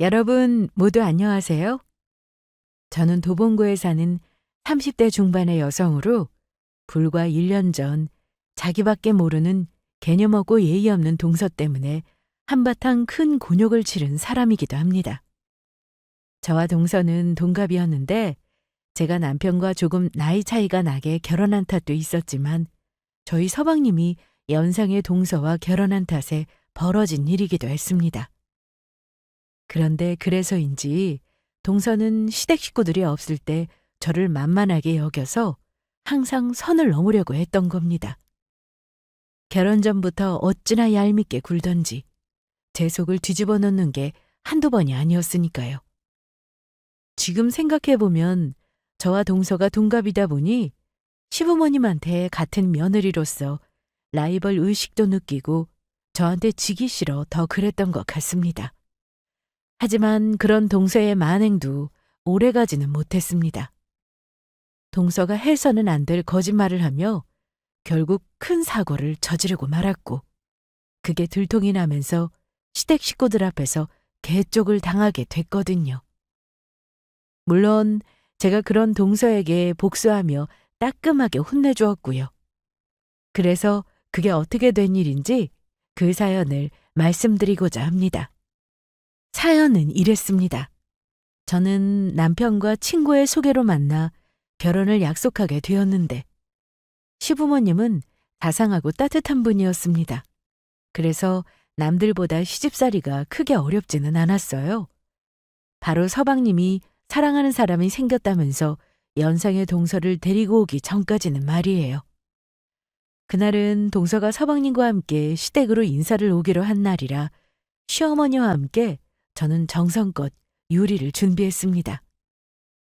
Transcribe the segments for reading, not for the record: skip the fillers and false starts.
여러분 모두 안녕하세요. 저는 도봉구에 사는 30대 중반의 여성으로 불과 1년 전 자기밖에 모르는 개념 없고 예의 없는 동서 때문에 한바탕 큰 곤욕을 치른 사람이기도 합니다. 저와 동서는 동갑이었는데 제가 남편과 조금 나이 차이가 나게 결혼한 탓도 있었지만 저희 서방님이 연상의 동서와 결혼한 탓에 벌어진 일이기도 했습니다. 그런데 그래서인지 동서는 시댁 식구들이 없을 때 저를 만만하게 여겨서 항상 선을 넘으려고 했던 겁니다. 결혼 전부터 어찌나 얄밉게 굴던지 제 속을 뒤집어 놓는 게 한두 번이 아니었으니까요. 지금 생각해보면 저와 동서가 동갑이다 보니 시부모님한테 같은 며느리로서 라이벌 의식도 느끼고 저한테 지기 싫어 더 그랬던 것 같습니다. 하지만 그런 동서의 만행도 오래가지는 못했습니다. 동서가 해서는 안 될 거짓말을 하며 결국 큰 사고를 저지르고 말았고 그게 들통이 나면서 시댁 식구들 앞에서 개쪽을 당하게 됐거든요. 물론 제가 그런 동서에게 복수하며 따끔하게 혼내주었고요. 그래서 그게 어떻게 된 일인지 그 사연을 말씀드리고자 합니다. 사연은 이랬습니다. 저는 남편과 친구의 소개로 만나 결혼을 약속하게 되었는데 시부모님은 자상하고 따뜻한 분이었습니다. 그래서 남들보다 시집살이가 크게 어렵지는 않았어요. 바로 서방님이 사랑하는 사람이 생겼다면서 연상의 동서를 데리고 오기 전까지는 말이에요. 그날은 동서가 서방님과 함께 시댁으로 인사를 오기로 한 날이라 시어머니와 함께 저는 정성껏 요리를 준비했습니다.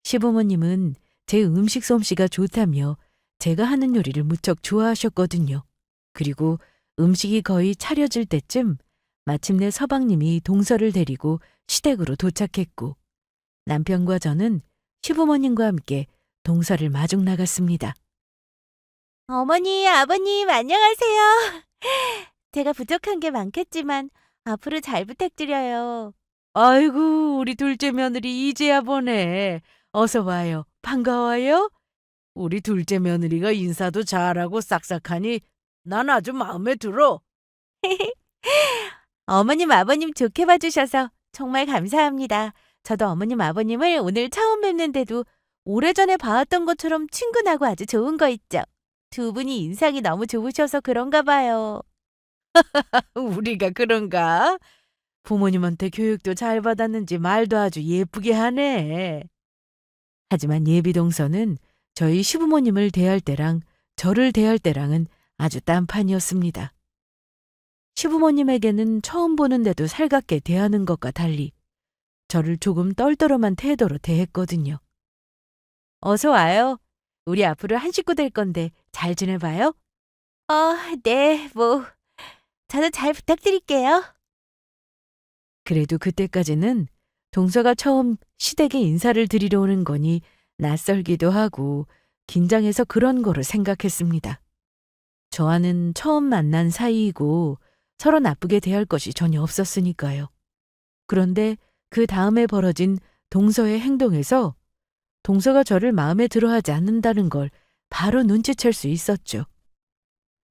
시부모님은 제 음식 솜씨가 좋다며 제가 하는 요리를 무척 좋아하셨거든요. 그리고 음식이 거의 차려질 때쯤 마침내 서방님이 동서를 데리고 시댁으로 도착했고 남편과 저는 시부모님과 함께 동서를 마중 나갔습니다. 어머니, 아버님, 안녕하세요. 제가 부족한 게 많겠지만 앞으로 잘 부탁드려요. 아이고, 우리 둘째 며느리 이제야 보네. 어서 와요. 반가워요. 우리 둘째 며느리가 인사도 잘하고 싹싹하니 난 아주 마음에 들어. 어머님, 아버님 좋게 봐주셔서 정말 감사합니다. 저도 어머님, 아버님을 오늘 처음 뵙는데도 오래전에 봐왔던 것처럼 친근하고 아주 좋은 거 있죠. 두 분이 인상이 너무 좋으셔서 그런가 봐요. 우리가 그런가? 부모님한테 교육도 잘 받았는지 말도 아주 예쁘게 하네. 하지만 예비동서는 저희 시부모님을 대할 때랑 저를 대할 때랑은 아주 딴판이었습니다. 시부모님에게는 처음 보는데도 살갑게 대하는 것과 달리 저를 조금 떨떠름한 태도로 대했거든요. 어서 와요. 우리 앞으로 한 식구 될 건데 잘 지내봐요. 어, 네, 저도 잘 부탁드릴게요. 그래도 그때까지는 동서가 처음 시댁에 인사를 드리러 오는 거니 낯설기도 하고 긴장해서 그런 거로 생각했습니다. 저와는 처음 만난 사이이고 서로 나쁘게 대할 것이 전혀 없었으니까요. 그런데 그 다음에 벌어진 동서의 행동에서 동서가 저를 마음에 들어하지 않는다는 걸 바로 눈치챌 수 있었죠.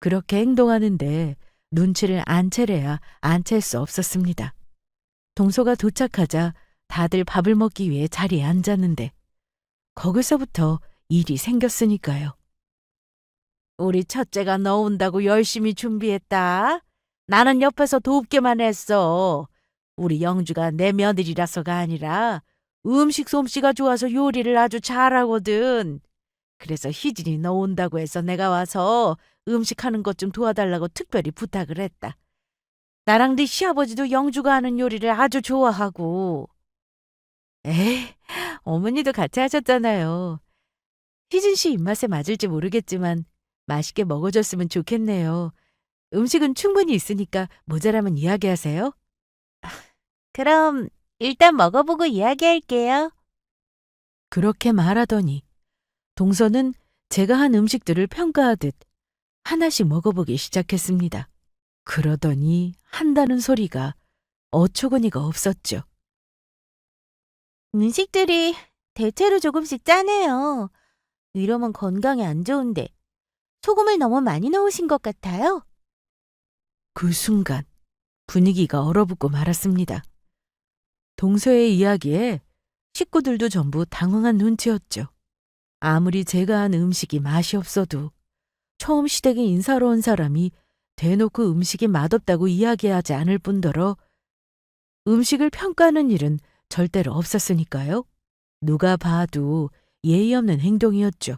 그렇게 행동하는데 눈치를 안 채래야 안 챌 수 없었습니다. 동서가 도착하자 다들 밥을 먹기 위해 자리에 앉았는데 거기서부터 일이 생겼으니까요. 우리 첫째가 너 온다고 열심히 준비했다. 나는 옆에서 돕기만 했어. 우리 영주가 내 며느리라서가 아니라 음식 솜씨가 좋아서 요리를 아주 잘하거든. 그래서 희진이 너 온다고 해서 내가 와서 음식하는 것 좀 도와달라고 특별히 부탁을 했다. 나랑 네 시아버지도 영주가 하는 요리를 아주 좋아하고. 에이, 어머니도 같이 하셨잖아요. 희진 씨 입맛에 맞을지 모르겠지만 맛있게 먹어줬으면 좋겠네요. 음식은 충분히 있으니까 모자라면 이야기하세요. 그럼 일단 먹어보고 이야기할게요. 그렇게 말하더니 동서는 제가 한 음식들을 평가하듯 하나씩 먹어보기 시작했습니다. 그러더니 한다는 소리가 어처구니가 없었죠. 음식들이 대체로 조금씩 짜네요. 이러면 건강에 안 좋은데 소금을 너무 많이 넣으신 것 같아요. 그 순간 분위기가 얼어붙고 말았습니다. 동서의 이야기에 식구들도 전부 당황한 눈치였죠. 아무리 제가 한 음식이 맛이 없어도 처음 시댁에 인사로 온 사람이 대놓고 음식이 맛없다고 이야기하지 않을 뿐더러 음식을 평가하는 일은 절대로 없었으니까요. 누가 봐도 예의 없는 행동이었죠.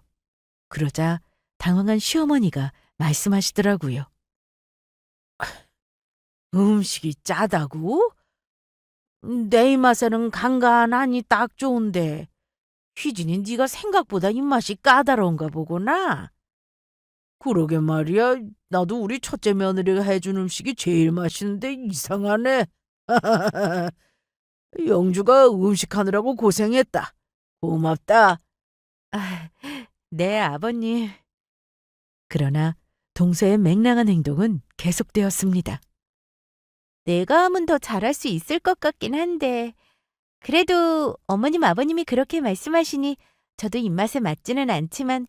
그러자 당황한 시어머니가 말씀하시더라고요. 음식이 짜다고? 내 입맛에는 간간하니 딱 좋은데 휘진이 네가 생각보다 입맛이 까다로운가 보구나. 그러게 말이야. 나도 우리 첫째 며느리가 해준 음식이 제일 맛있는데 이상하네. 영주가 음식하느라고 고생했다. 고맙다. 아, 네, 아버님. 그러나 동서의 맹랑한 행동은 계속되었습니다. 내가 하면 더 잘할 수 있을 것 같긴 한데 그래도 어머님 아버님이 그렇게 말씀하시니 저도 입맛에 맞지는 않지만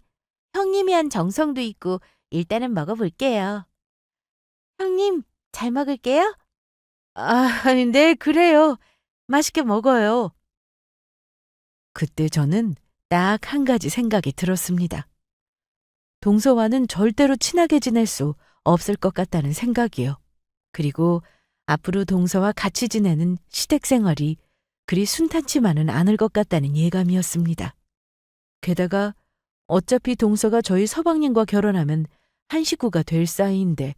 형님이 한 정성도 있고 일단은 먹어볼게요. 형님, 잘 먹을게요. 네, 그래요. 맛있게 먹어요. 그때 저는 딱 한 가지 생각이 들었습니다. 동서와는 절대로 친하게 지낼 수 없을 것 같다는 생각이요. 그리고 앞으로 동서와 같이 지내는 시댁 생활이 그리 순탄치만은 않을 것 같다는 예감이었습니다. 게다가 어차피 동서가 저희 서방님과 결혼하면 한 식구가 될 사이인데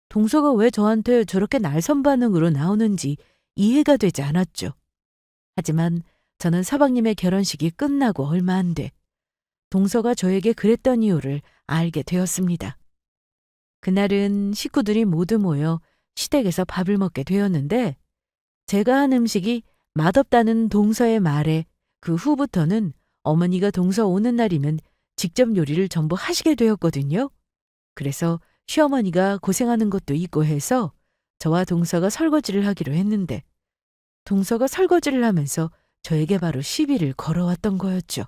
동서가 왜 저한테 저렇게 날선 반응으로 나오는지 이해가 되지 않았죠. 하지만 저는 서방님의 결혼식이 끝나고 얼마 안 돼 동서가 저에게 그랬던 이유를 알게 되었습니다. 그날은 식구들이 모두 모여 시댁에서 밥을 먹게 되었는데 제가 한 음식이 맛없다는 동서의 말에 그 후부터는 어머니가 동서 오는 날이면 직접 요리를 전부 하시게 되었거든요. 그래서 시어머니가 고생하는 것도 있고 해서 저와 동서가 설거지를 하기로 했는데 동서가 설거지를 하면서 저에게 바로 시비를 걸어왔던 거였죠.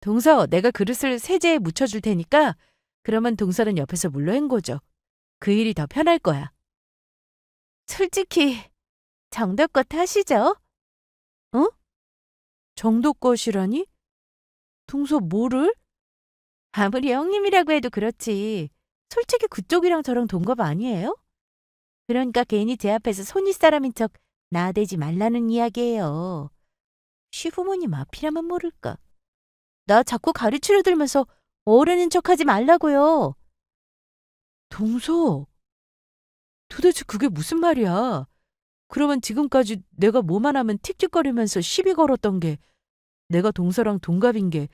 동서, 내가 그릇을 세제에 묻혀줄 테니까 그러면 동서는 옆에서 물러 헹궈줘. 그 일이 더 편할 거야. 솔직히 정도껏 하시죠? 어? 정도껏이라니? 동서 뭐를? 아무리 형님이라고 해도 그렇지. 솔직히 그쪽이랑 저랑 동갑 아니에요? 그러니까 괜히 제 앞에서 손윗 사람인 척 나대지 말라는 이야기예요. 시부모님 앞이라면 모를까. 나 자꾸 가르치려 들면서 어른인 척하지 말라고요. 동서, 도대체 그게 무슨 말이야? 그러면 지금까지 내가 뭐만 하면 틱틱거리면서 시비 걸었던 게 내가 동서랑 동갑인 게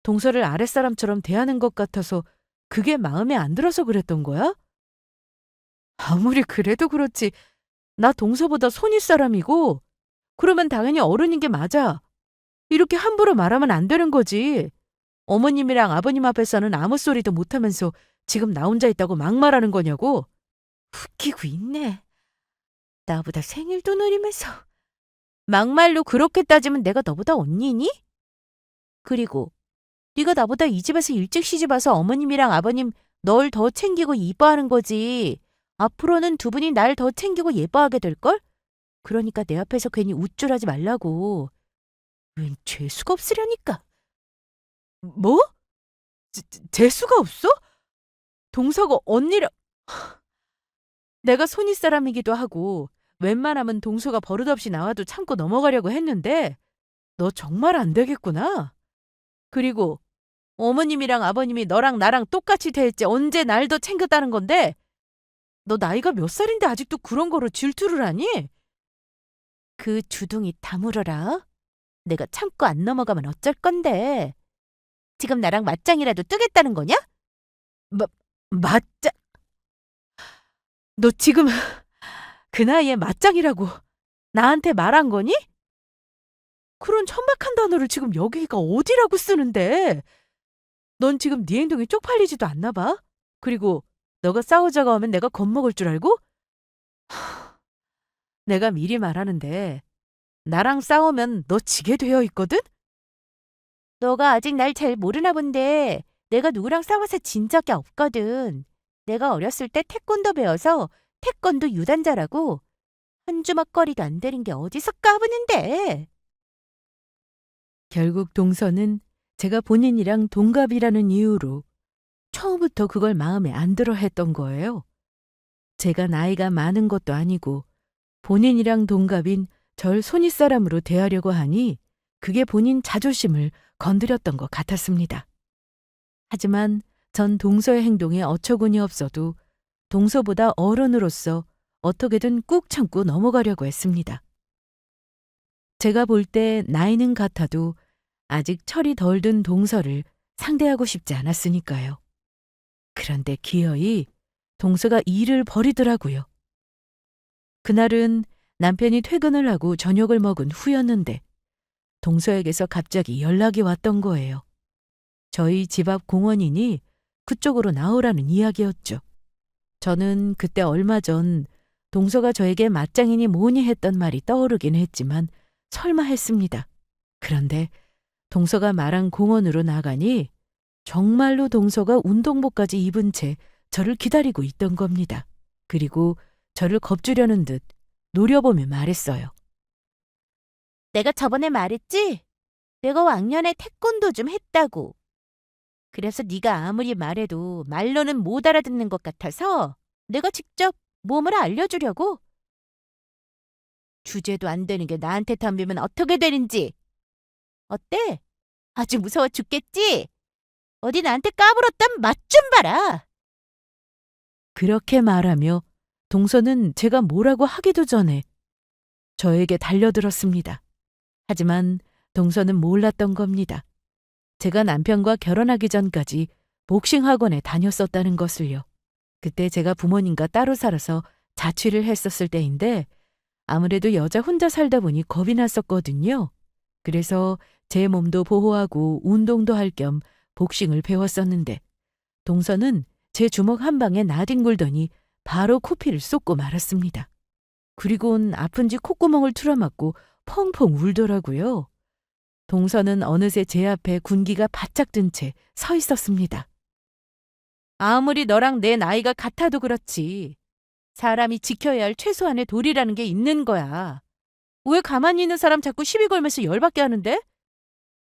동서를 아랫사람처럼 대하는 것 같아서 그게 마음에 안 들어서 그랬던 거야? 아무리 그래도 그렇지. 나 동서보다 손윗 사람이고 그러면 당연히 어른인 게 맞아. 이렇게 함부로 말하면 안 되는 거지. 어머님이랑 아버님 앞에서는 아무 소리도 못하면서 지금 나 혼자 있다고 막말하는 거냐고. 웃기고 있네. 나보다 생일도 느리면서. 막말로 그렇게 따지면 내가 너보다 언니니? 그리고 네가 나보다 이 집에서 일찍 시집와서 어머님이랑 아버님 널 더 챙기고 이뻐하는 거지. 앞으로는 두 분이 날 더 챙기고 예뻐하게 될걸? 그러니까 내 앞에서 괜히 우쭐하지 말라고. 웬 재수가 없으려니까. 뭐? 재수가 없어? 동서가 언니랑... 내가 손윗 사람이기도 하고 웬만하면 동서가 버릇없이 나와도 참고 넘어가려고 했는데 너 정말 안 되겠구나. 그리고 어머님이랑 아버님이 너랑 나랑 똑같이 대했지 언제 날 더 챙겼다는 건데 너 나이가 몇 살인데 아직도 그런 거로 질투를 하니? 그 주둥이 다물어라. 내가 참고 안 넘어가면 어쩔 건데. 지금 나랑 맞짱이라도 뜨겠다는 거냐? 맞짱... 너 지금 그 나이에 맞짱이라고 나한테 말한 거니? 그런 천박한 단어를 지금 여기가 어디라고 쓰는데? 넌 지금 네 행동이 쪽팔리지도 않나 봐? 그리고 너가 싸우자고 하면 내가 겁먹을 줄 알고? 내가 미리 말하는데 나랑 싸우면 너 지게 되어 있거든? 너가 아직 날 잘 모르나 본데 내가 누구랑 싸워서 진 적이 없거든. 내가 어렸을 때 태권도 배워서 태권도 유단자라고. 한 주먹거리도 안 되는 게 어디서 까부는데. 결국 동서는 제가 본인이랑 동갑이라는 이유로 처음부터 그걸 마음에 안 들어 했던 거예요. 제가 나이가 많은 것도 아니고 본인이랑 동갑인 절 손윗사람으로 대하려고 하니 그게 본인 자존심을 건드렸던 것 같았습니다. 하지만 전 동서의 행동에 어처구니 없어도 동서보다 어른으로서 어떻게든 꾹 참고 넘어가려고 했습니다. 제가 볼 때 나이는 같아도 아직 철이 덜 든 동서를 상대하고 싶지 않았으니까요. 그런데 기어이 동서가 일을 벌이더라고요. 그날은 남편이 퇴근을 하고 저녁을 먹은 후였는데 동서에게서 갑자기 연락이 왔던 거예요. 저희 집 앞 공원이니 그쪽으로 나오라는 이야기였죠. 저는 그때 얼마 전 동서가 저에게 맞짱이니 뭐니 했던 말이 떠오르긴 했지만 설마 했습니다. 그런데 동서가 말한 공원으로 나가니 정말로 동서가 운동복까지 입은 채 저를 기다리고 있던 겁니다. 그리고 저를 겁주려는 듯 노려보며 말했어요. 내가 저번에 말했지? 내가 왕년에 태권도 좀 했다고. 그래서 네가 아무리 말해도 말로는 못 알아듣는 것 같아서 내가 직접 몸을 알려주려고. 주제도 안 되는 게 나한테 덤비면 어떻게 되는지. 어때? 아주 무서워 죽겠지? 어디 나한테 까불었단 맛 좀 봐라. 그렇게 말하며 동서는 제가 뭐라고 하기도 전에 저에게 달려들었습니다. 하지만 동서는 몰랐던 겁니다. 제가 남편과 결혼하기 전까지 복싱 학원에 다녔었다는 것을요. 그때 제가 부모님과 따로 살아서 자취를 했었을 때인데 아무래도 여자 혼자 살다 보니 겁이 났었거든요. 그래서 제 몸도 보호하고 운동도 할 겸 복싱을 배웠었는데 동서는 제 주먹 한 방에 나뒹굴더니 바로 코피를 쏟고 말았습니다. 그리고는 아픈지 콧구멍을 틀어막고 펑펑 울더라고요. 동서는 어느새 제 앞에 군기가 바짝 든 채 서 있었습니다. 아무리 너랑 내 나이가 같아도 그렇지. 사람이 지켜야 할 최소한의 도리라는 게 있는 거야. 왜 가만히 있는 사람 자꾸 시비 걸면서 열받게 하는데?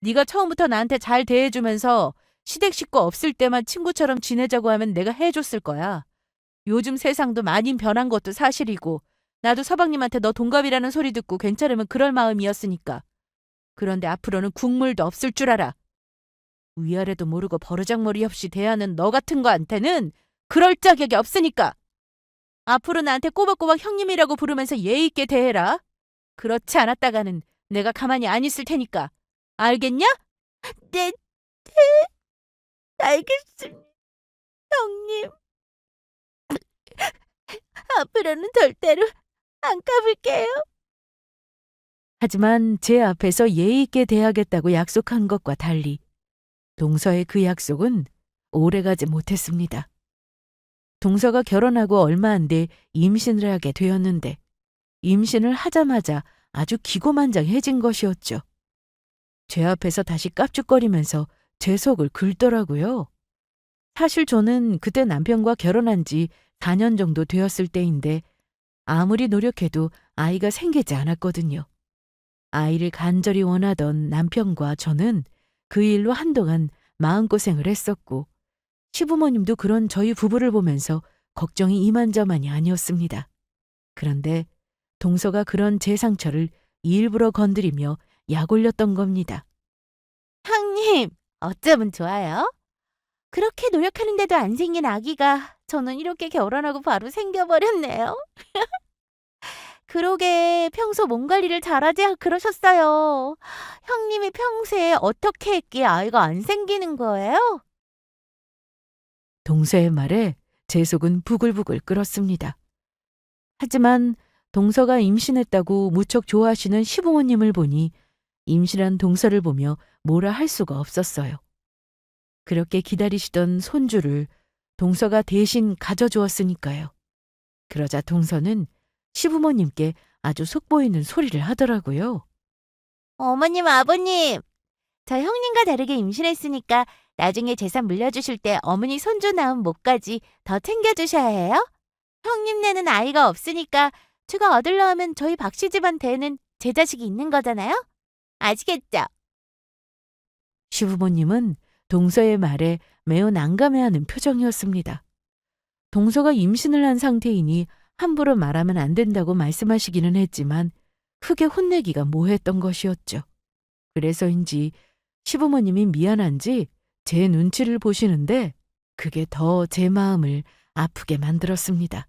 네가 처음부터 나한테 잘 대해주면서 시댁 식구 없을 때만 친구처럼 지내자고 하면 내가 해줬을 거야. 요즘 세상도 많이 변한 것도 사실이고 나도 서방님한테 너 동갑이라는 소리 듣고 괜찮으면 그럴 마음이었으니까. 그런데 앞으로는 국물도 없을 줄 알아. 위아래도 모르고 버르장머리 없이 대하는 너 같은 거한테는 그럴 자격이 없으니까. 앞으로 나한테 꼬박꼬박 형님이라고 부르면서 예의 있게 대해라. 그렇지 않았다가는 내가 가만히 안 있을 테니까. 알겠냐? 네, 알겠습니다, 형님. 앞으로는 절대로 안 까불게요. 하지만 제 앞에서 예의 있게 대하겠다고 약속한 것과 달리 동서의 그 약속은 오래가지 못했습니다. 동서가 결혼하고 얼마 안 돼 임신을 하게 되었는데 임신을 하자마자 아주 기고만장해진 것이었죠. 제 앞에서 다시 깝죽거리면서 제 속을 긁더라고요. 사실 저는 그때 남편과 결혼한 지 4년 정도 되었을 때인데 아무리 노력해도 아이가 생기지 않았거든요. 아이를 간절히 원하던 남편과 저는 그 일로 한동안 마음고생을 했었고 시부모님도 그런 저희 부부를 보면서 걱정이 이만저만이 아니었습니다. 그런데 동서가 그런 제 상처를 일부러 건드리며 약 올렸던 겁니다. 형님, 어쩌면 좋아요? 그렇게 노력하는데도 안 생긴 아기가 저는 이렇게 결혼하고 바로 생겨버렸네요. 그러게 평소 몸 관리를 잘하지 그러셨어요. 형님이 평소에 어떻게 했기에 아이가 안 생기는 거예요? 동서의 말에 제 속은 부글부글 끓었습니다. 하지만 동서가 임신했다고 무척 좋아하시는 시부모님을 보니 임신한 동서를 보며 뭐라 할 수가 없었어요. 그렇게 기다리시던 손주를 동서가 대신 가져주었으니까요. 그러자 동서는 시부모님께 아주 속보이는 소리를 하더라고요. 어머님, 아버님, 저 형님과 다르게 임신했으니까 나중에 재산 물려주실 때 어머니 손주 낳은 목까지 더 챙겨주셔야 해요? 형님네는 아이가 없으니까 제가 아들 낳으면 저희 박씨 집안 대에는 제 자식이 있는 거잖아요? 아시겠죠? 시부모님은 동서의 말에 매우 난감해하는 표정이었습니다. 동서가 임신을 한 상태이니 함부로 말하면 안 된다고 말씀하시기는 했지만 크게 혼내기가 모했던 것이었죠. 그래서인지 시부모님이 미안한지 제 눈치를 보시는데 그게 더 제 마음을 아프게 만들었습니다.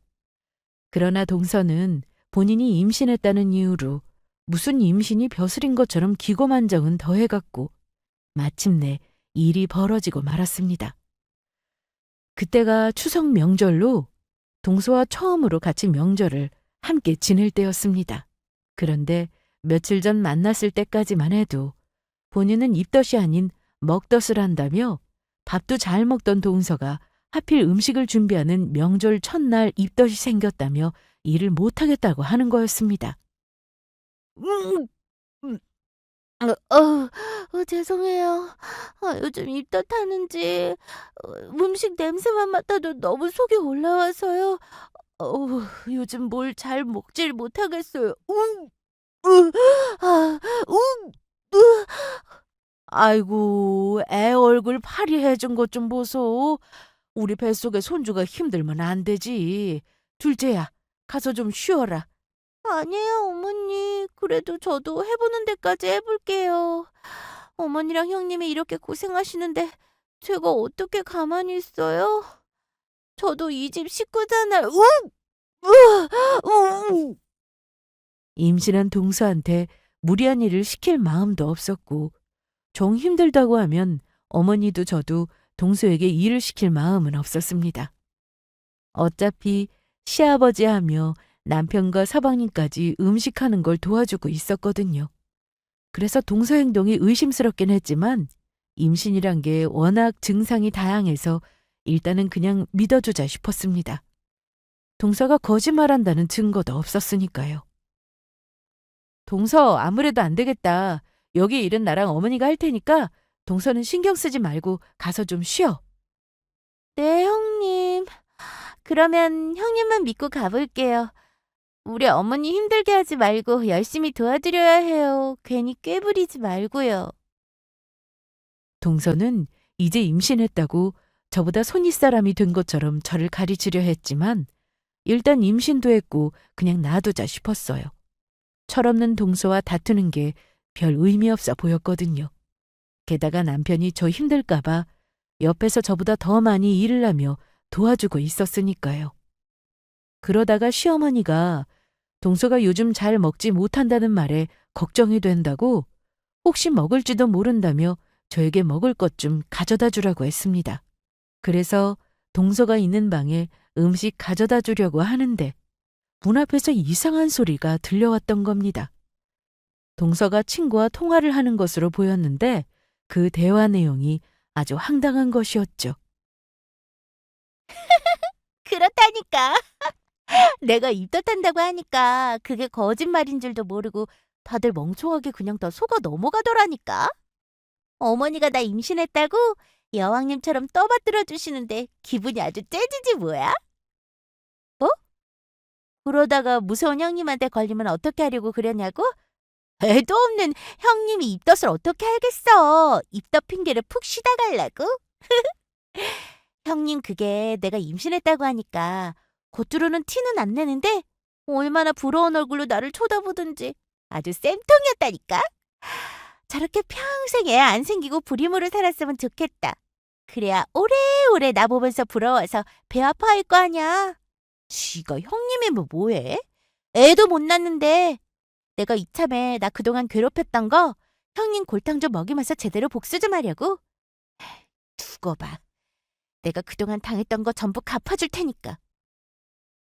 그러나 동서는 본인이 임신했다는 이유로 무슨 임신이 벼슬인 것처럼 기고만장은 더해갔고 마침내 일이 벌어지고 말았습니다. 그때가 추석 명절로 동서와 처음으로 같이 명절을 함께 지낼 때였습니다. 그런데 며칠 전 만났을 때까지만 해도 본인은 입덧이 아닌 먹덧을 한다며 밥도 잘 먹던 동서가 하필 음식을 준비하는 명절 첫날 입덧이 생겼다며 일을 못하겠다고 하는 거였습니다. 음, 죄송해요. 요즘 입덧하는지 음식 냄새만 맡아도 너무 속이 올라와서요. 요즘 뭘 잘 먹질 못하겠어요. 으, 아, 으. 아이고, 애 얼굴 파리해진 것 좀 보소. 우리 뱃속에 손주가 힘들면 안 되지. 둘째야, 가서 좀 쉬어라. 아니에요, 어머니. 그래도 저도 해보는 데까지 해볼게요. 어머니랑 형님이 이렇게 고생하시는데 제가 어떻게 가만히 있어요? 저도 이 집 식구잖아요. 임신한 동서한테 무리한 일을 시킬 마음도 없었고 정 힘들다고 하면 어머니도 저도 동서에게 일을 시킬 마음은 없었습니다. 어차피 시아버지 하며 남편과 서방님까지 음식하는 걸 도와주고 있었거든요. 그래서 동서 행동이 의심스럽긴 했지만 임신이란 게 워낙 증상이 다양해서 일단은 그냥 믿어주자 싶었습니다. 동서가 거짓말한다는 증거도 없었으니까요. 동서 아무래도 안 되겠다. 여기 일은 나랑 어머니가 할 테니까 동서는 신경 쓰지 말고 가서 좀 쉬어. 네, 형님. 그러면 형님만 믿고 가볼게요. 우리 어머니 힘들게 하지 말고 열심히 도와드려야 해요. 괜히 꾀부리지 말고요. 동서는 이제 임신했다고 저보다 손윗사람이 된 것처럼 저를 가르치려 했지만 일단 임신도 했고 그냥 놔두자 싶었어요. 철없는 동서와 다투는 게 별 의미 없어 보였거든요. 게다가 남편이 저 힘들까봐 옆에서 저보다 더 많이 일을 하며 도와주고 있었으니까요. 그러다가 시어머니가 동서가 요즘 잘 먹지 못한다는 말에 걱정이 된다고 혹시 먹을지도 모른다며 저에게 먹을 것 좀 가져다 주라고 했습니다. 그래서 동서가 있는 방에 음식 가져다 주려고 하는데 문 앞에서 이상한 소리가 들려왔던 겁니다. 동서가 친구와 통화를 하는 것으로 보였는데 그 대화 내용이 아주 황당한 것이었죠. 그렇다니까. 내가 입덧한다고 하니까 그게 거짓말인 줄도 모르고 다들 멍청하게 그냥 다 속아 넘어가더라니까. 어머니가 나 임신했다고 여왕님처럼 떠받들어 주시는데 기분이 아주 째지지 뭐야? 어? 그러다가 무서운 형님한테 걸리면 어떻게 하려고 그러냐고? 애도 없는 형님이 입덧을 어떻게 알겠어. 입덧 핑계를 푹 쉬다 갈라고? 형님 그게 내가 임신했다고 하니까 겉으로는 티는 안 내는데 얼마나 부러운 얼굴로 나를 쳐다보든지 아주 쌤통이었다니까. 저렇게 평생 애 안 생기고 부림으로 살았으면 좋겠다. 그래야 오래오래 나 보면서 부러워서 배 아파할 거 아냐. 지가 형님이면 뭐해? 애도 못 낳는데. 내가 이참에 나 그동안 괴롭혔던 거 형님 골탕 좀 먹이면서 제대로 복수 좀 하려고. 두고 봐. 내가 그동안 당했던 거 전부 갚아줄 테니까.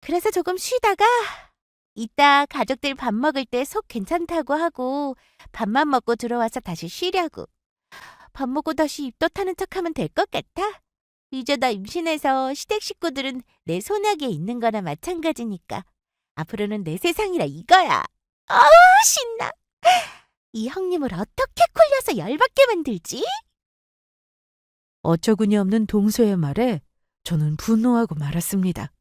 그래서 조금 쉬다가 이따 가족들 밥 먹을 때 속 괜찮다고 하고 밥만 먹고 들어와서 다시 쉬려고. 밥 먹고 다시 입덧하는 척하면 될 것 같아? 이제 나 임신해서 시댁 식구들은 내 손아귀에 있는 거나 마찬가지니까. 앞으로는 내 세상이라 이거야. 아우, 신나. 이 형님을 어떻게 콜려서 열받게 만들지? 어처구니 없는 동서의 말에 저는 분노하고 말았습니다.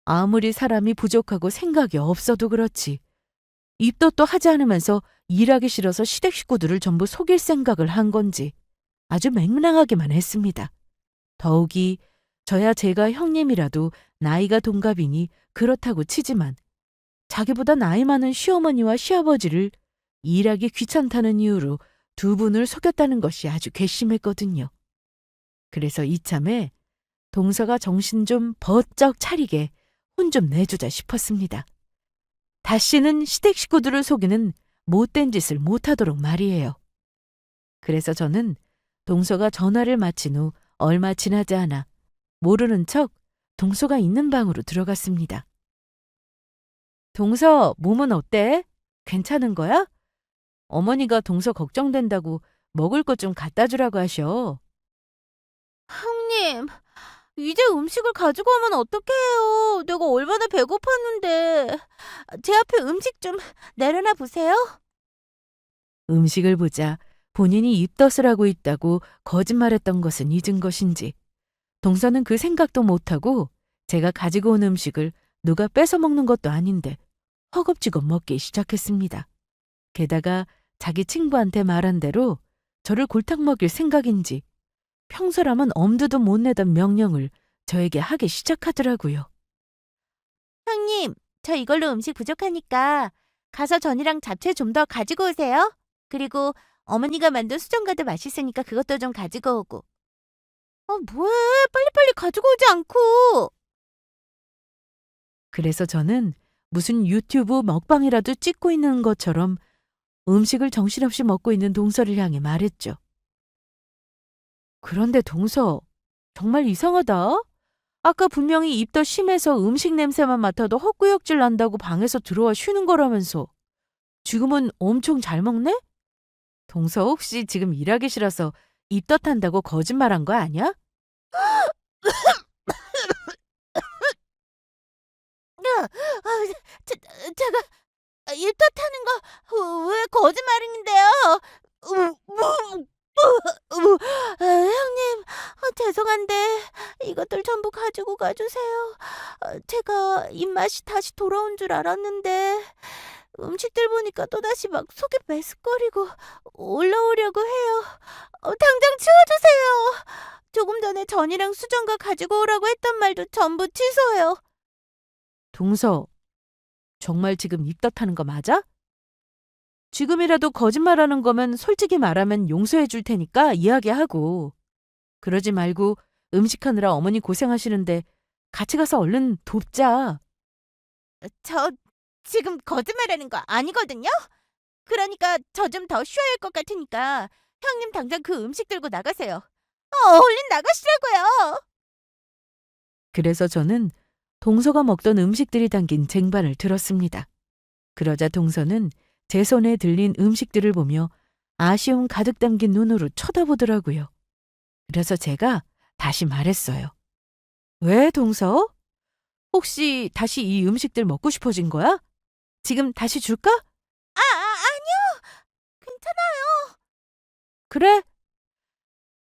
아무리 사람이 부족하고 생각이 없어도 그렇지. 입덧도 하지 않으면서 일하기 싫어서 시댁 식구들을 전부 속일 생각을 한 건지 아주 맹랑하게만 했습니다. 더욱이 저야 제가 형님이라도 나이가 동갑이니 그렇다고 치지만 자기보다 나이 많은 시어머니와 시아버지를 일하기 귀찮다는 이유로 두 분을 속였다는 것이 아주 괘씸했거든요. 그래서 이참에 동서가 정신 좀 버쩍 차리게 혼 좀 내주자 싶었습니다. 다시는 시댁 식구들을 속이는 못된 짓을 못하도록 말이에요. 그래서 저는 동서가 전화를 마친 후 얼마 지나지 않아 모르는 척 동서가 있는 방으로 들어갔습니다. 동서, 몸은 어때? 괜찮은 거야? 어머니가 동서 걱정된다고 먹을 것 좀 갖다 주라고 하셔. 형님, 이제 음식을 가지고 오면 어떡해요? 내가 얼마나 배고팠는데. 제 앞에 음식 좀 내려놔 보세요. 음식을 보자 본인이 입덧을 하고 있다고 거짓말했던 것은 잊은 것인지 동서는 그 생각도 못하고 제가 가지고 온 음식을 누가 뺏어 먹는 것도 아닌데 허겁지겁 먹기 시작했습니다. 게다가 자기 친구한테 말한 대로 저를 골탕 먹일 생각인지 평소라면 엄두도 못 내던 명령을 저에게 하기 시작하더라고요. 형님, 저 이걸로 음식 부족하니까 가서 전이랑 잡채 좀 더 가지고 오세요. 그리고 어머니가 만든 수정과도 맛있으니까 그것도 좀 가지고 오고. 뭐해? 빨리빨리 가지고 오지 않고. 그래서 저는 무슨 유튜브 먹방이라도 찍고 있는 것처럼 음식을 정신없이 먹고 있는 동서를 향해 말했죠. 그런데 동서, 정말 이상하다. 아까 분명히 입덧 심해서 음식 냄새만 맡아도 헛구역질 난다고 방에서 들어와 쉬는 거라면서 지금은 엄청 잘 먹네? 동서 혹시 지금 일하기 싫어서 입덧한다고 거짓말한 거 아니야? 제가 입덧하는 거 왜 거짓말인데요? 형님, 죄송한데 이것들 전부 가지고 가주세요. 제가 입맛이 다시 돌아온 줄 알았는데 음식들 보니까 또다시 막 속이 메스꺼리고 올라오려고 해요. 당장 치워주세요. 조금 전에 전이랑 수정과 가지고 오라고 했던 말도 전부 취소해요. 동서, 정말 지금 입덧하는 거 맞아? 지금이라도 거짓말하는 거면 솔직히 말하면 용서해 줄 테니까 이야기하고. 그러지 말고 음식하느라 어머니 고생하시는데 같이 가서 얼른 돕자. 저 지금 거짓말하는 거 아니거든요? 그러니까 저 좀 더 쉬어야 할 것 같으니까 형님 당장 그 음식 들고 나가세요. 얼른 나가시라고요. 그래서 저는 동서가 먹던 음식들이 담긴 쟁반을 들었습니다. 그러자 동서는 제 손에 들린 음식들을 보며 아쉬움 가득 담긴 눈으로 쳐다보더라고요. 그래서 제가 다시 말했어요. 왜, 동서? 혹시 다시 이 음식들 먹고 싶어진 거야? 지금 다시 줄까? 아니요. 괜찮아요. 그래?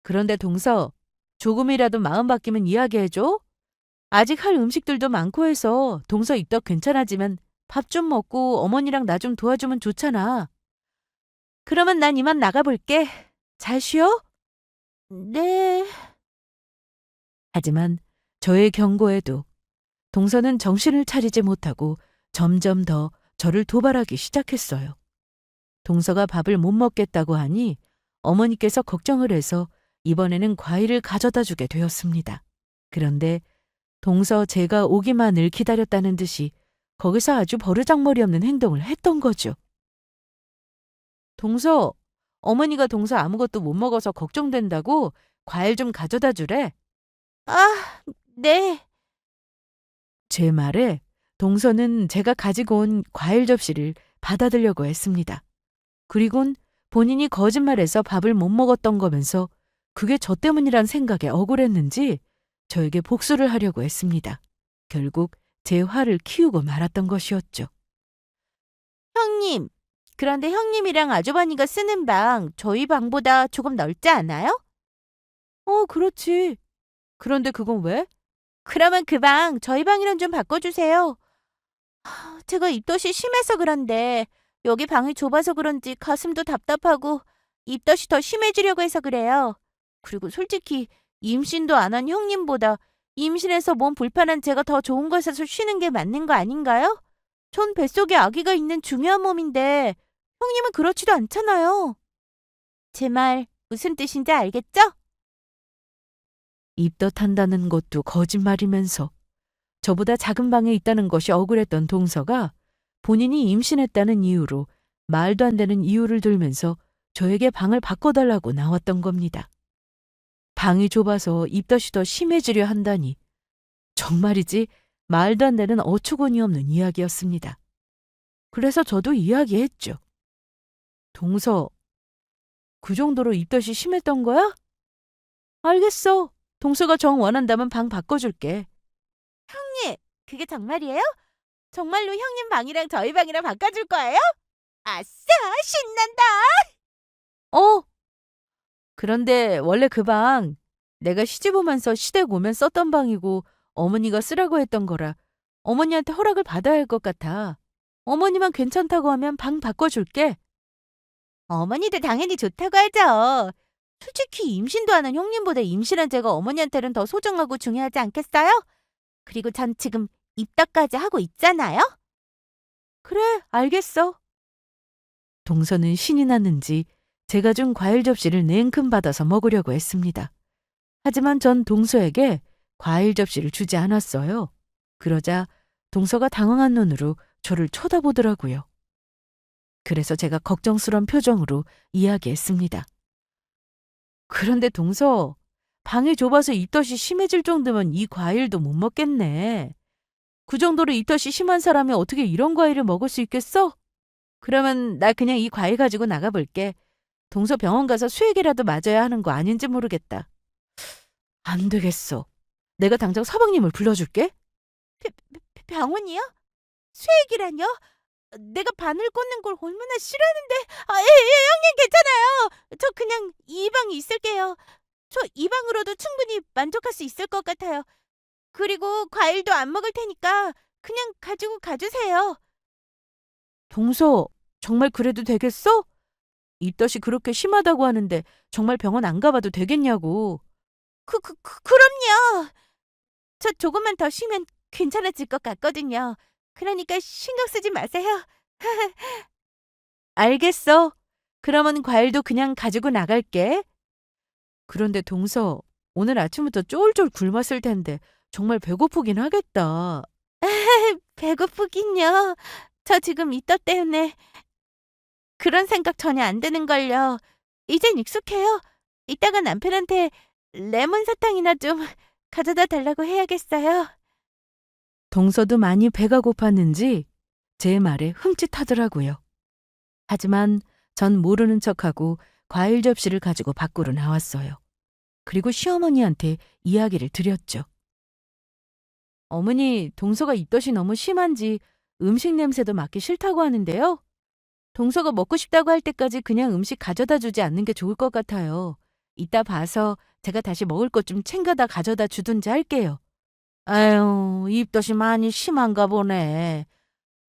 그런데 동서, 조금이라도 마음 바뀌면 이야기해줘. 아직 할 음식들도 많고 해서 동서 입덧 괜찮아지면 밥 좀 먹고 어머니랑 나 좀 도와주면 좋잖아. 그러면 난 이만 나가볼게. 잘 쉬어? 네. 하지만 저의 경고에도 동서는 정신을 차리지 못하고 점점 더 저를 도발하기 시작했어요. 동서가 밥을 못 먹겠다고 하니 어머니께서 걱정을 해서 이번에는 과일을 가져다 주게 되었습니다. 그런데 동서 제가 오기만을 기다렸다는 듯이 거기서 아주 버르장머리 없는 행동을 했던 거죠. 동서, 어머니가 동서 아무것도 못 먹어서 걱정된다고 과일 좀 가져다 주래. 네. 제 말에 동서는 제가 가지고 온 과일 접시를 받아들려고 했습니다. 그리곤 본인이 거짓말해서 밥을 못 먹었던 거면서 그게 저 때문이란 생각에 억울했는지 저에게 복수를 하려고 했습니다. 결국 제 화를 키우고 말았던 것이었죠. 형님, 그런데 형님이랑 아주버니가 쓰는 방 저희 방보다 조금 넓지 않아요? 그렇지. 그런데 그건 왜? 그러면 그 방 저희 방이랑 좀 바꿔주세요. 제가 입덧이 심해서 그런데 여기 방이 좁아서 그런지 가슴도 답답하고 입덧이 더 심해지려고 해서 그래요. 그리고 솔직히 임신도 안 한 형님보다 임신해서 몸 불편한 제가 더 좋은 곳에서 쉬는 게 맞는 거 아닌가요? 전 뱃속에 아기가 있는 중요한 몸인데 형님은 그렇지도 않잖아요. 제 말 무슨 뜻인지 알겠죠? 입덧한다는 것도 거짓말이면서 저보다 작은 방에 있다는 것이 억울했던 동서가 본인이 임신했다는 이유로 말도 안 되는 이유를 들면서 저에게 방을 바꿔달라고 나왔던 겁니다. 방이 좁아서 입덧이 더 심해지려 한다니 정말이지 말도 안 되는 어처구니 없는 이야기였습니다. 그래서 저도 이야기했죠. 동서, 그 정도로 입덧이 심했던 거야? 알겠어. 동서가 정 원한다면 방 바꿔줄게. 형님, 그게 정말이에요? 정말로 형님 방이랑 저희 방이랑 바꿔줄 거예요? 아싸, 신난다! 어? 그런데 원래 그 방 내가 시집 오면서 시댁 오면 썼던 방이고 어머니가 쓰라고 했던 거라 어머니한테 허락을 받아야 할 것 같아. 어머니만 괜찮다고 하면 방 바꿔줄게. 어머니도 당연히 좋다고 하죠. 솔직히 임신도 안 한 형님보다 임신한 제가 어머니한테는 더 소중하고 중요하지 않겠어요? 그리고 전 지금 입덧까지 하고 있잖아요? 그래, 알겠어. 동서는 신이 났는지 제가 준 과일 접시를 냉큼 받아서 먹으려고 했습니다. 하지만 전 동서에게 과일 접시를 주지 않았어요. 그러자 동서가 당황한 눈으로 저를 쳐다보더라고요. 그래서 제가 걱정스러운 표정으로 이야기했습니다. 그런데 동서, 방이 좁아서 입덧이 심해질 정도면 이 과일도 못 먹겠네. 그 정도로 입덧이 심한 사람이 어떻게 이런 과일을 먹을 수 있겠어? 그러면 나 그냥 이 과일 가지고 나가볼게. 동서 병원 가서 수액이라도 맞아야 하는 거 아닌지 모르겠다. 안 되겠어. 내가 당장 서방님을 불러줄게. 병원이요? 수액이라뇨? 내가 바늘 꽂는 걸 얼마나 싫어하는데. 형님 괜찮아요. 저 그냥 이 방에 있을게요. 저 이 방으로도 충분히 만족할 수 있을 것 같아요. 그리고 과일도 안 먹을 테니까 그냥 가지고 가주세요. 동서, 정말 그래도 되겠어? 입덧이 그렇게 심하다고 하는데 정말 병원 안 가봐도 되겠냐고. 그럼요. 저 조금만 더 쉬면 괜찮아질 것 같거든요. 그러니까 신경 쓰지 마세요. 알겠어. 그러면 과일도 그냥 가지고 나갈게. 그런데 동서, 오늘 아침부터 쫄쫄 굶었을 텐데 정말 배고프긴 하겠다. 배고프긴요. 저 지금 입덧 때문에 그런 생각 전혀 안 드는걸요. 이젠 익숙해요. 이따가 남편한테 레몬 사탕이나 좀 가져다 달라고 해야겠어요. 동서도 많이 배가 고팠는지 제 말에 흠칫하더라고요. 하지만 전 모르는 척하고 과일 접시를 가지고 밖으로 나왔어요. 그리고 시어머니한테 이야기를 드렸죠. 어머니, 동서가 입덧이 너무 심한지 음식 냄새도 맡기 싫다고 하는데요. 동서가 먹고 싶다고 할 때까지 그냥 음식 가져다 주지 않는 게 좋을 것 같아요. 이따 봐서 제가 다시 먹을 것 좀 챙겨다 가져다 주든지 할게요. 아유, 입덧이 많이 심한가 보네.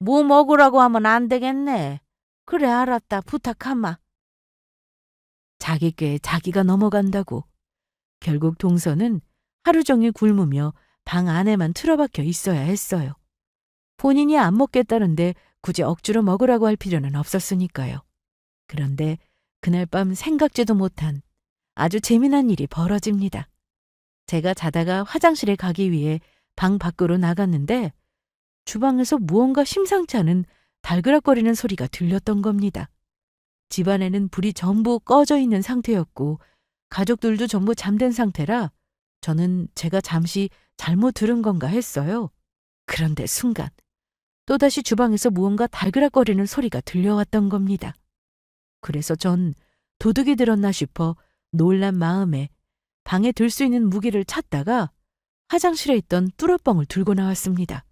뭐 먹으라고 하면 안 되겠네. 그래, 알았다. 부탁하마. 자기 꾀에 자기가 넘어간다고. 결국 동서는 하루 종일 굶으며 방 안에만 틀어박혀 있어야 했어요. 본인이 안 먹겠다는데 굳이 억지로 먹으라고 할 필요는 없었으니까요. 그런데 그날 밤 생각지도 못한 아주 재미난 일이 벌어집니다. 제가 자다가 화장실에 가기 위해 방 밖으로 나갔는데 주방에서 무언가 심상치 않은 달그락거리는 소리가 들렸던 겁니다. 집안에는 불이 전부 꺼져 있는 상태였고 가족들도 전부 잠든 상태라 저는 제가 잠시 잘못 들은 건가 했어요. 그런데 순간 또다시 주방에서 무언가 달그락거리는 소리가 들려왔던 겁니다. 그래서 전 도둑이 들었나 싶어 놀란 마음에 방에 들 수 있는 무기를 찾다가 화장실에 있던 뚜러뻥을 들고 나왔습니다.